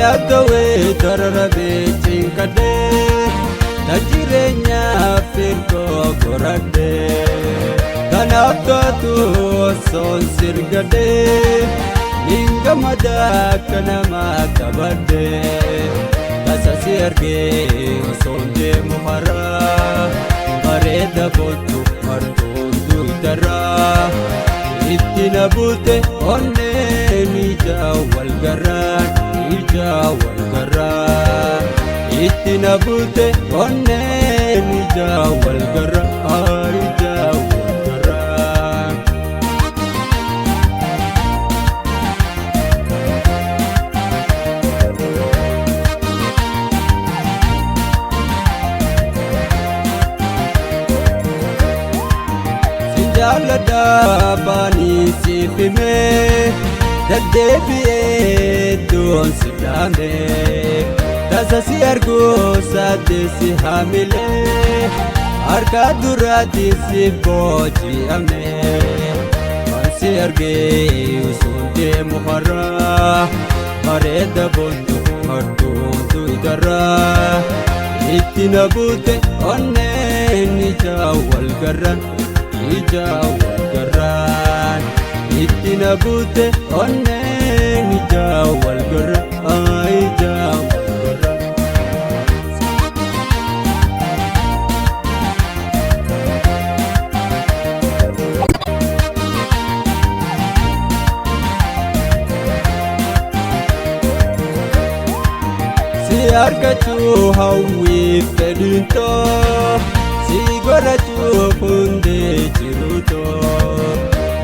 Ayatawee dararabee cinkadee tajireenyaa firkoo goradee kanaaf taatu osoon sirgadee ningamadaa kanamaa qabadee tasasi argee osoon deemu haraa bareeda boontu martuun duudaraa itti na buute onneen ijaa walgaraan itti na buute onneen ijaa walgaraan Sinjaaladhaa baanii siif himee daddeebi'ee du'oon si dhaamee tasasi arguu saateessi haamilee harka duraatti si booji'amee waan si argee usuun deemu haraa bareeda boontu martuuntu idarraa itti na buute onneen ijaa walgaraan itti na buute onneen ijaa walgaraan si argachuu hawwiif fedhintoo si godhachuuf hundee jirutoo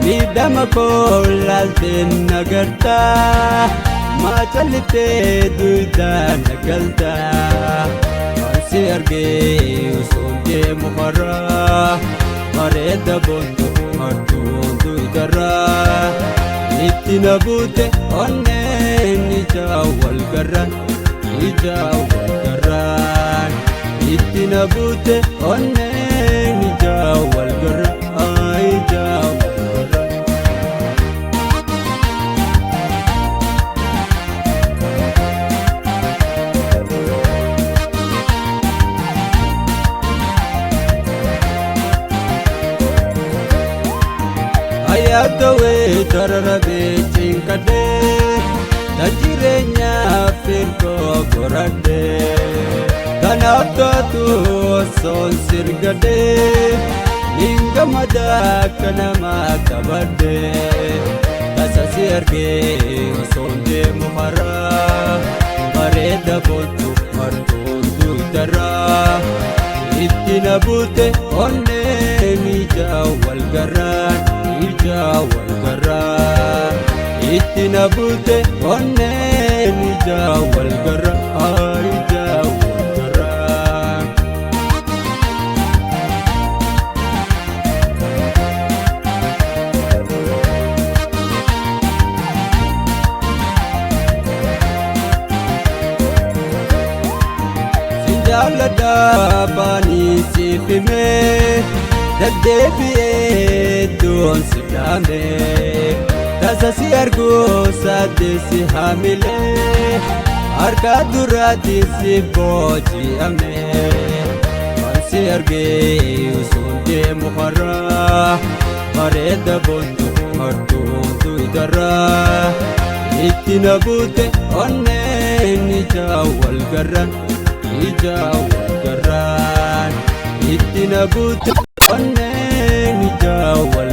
miidhama koo laalteen nagartaa maacalittee duudhaa nagaltaa waan si argee usuun deemu haraa bareeda boontu martuun duudarraa itti na buute onneen ijaa walgaraan itti na buute onneen ijaa walgaraan Ayatawee dararabee cinkadee tajireenyaa firkoo goradee kanaaf taatu osoon sirgadee ningamadaa kanamaa qabadee tasasi argee osoon deemu haraa bareeda boontu martuun duudaraa itti na buute onneen ijaa walgaraan itti na buute onneen ijaa walgaraan Sinjaaladhaa baanii siif himee daddeebi'ee du'oon si dhaamee tasasi arguu saateessi haamilee harka duraatti si booji'amee waan si argee usuun deemu haraa bareeda boontu martuuntu idarraa itti na buute onneen ijaa walgaraan itti na buute onneen ijaa walgaraan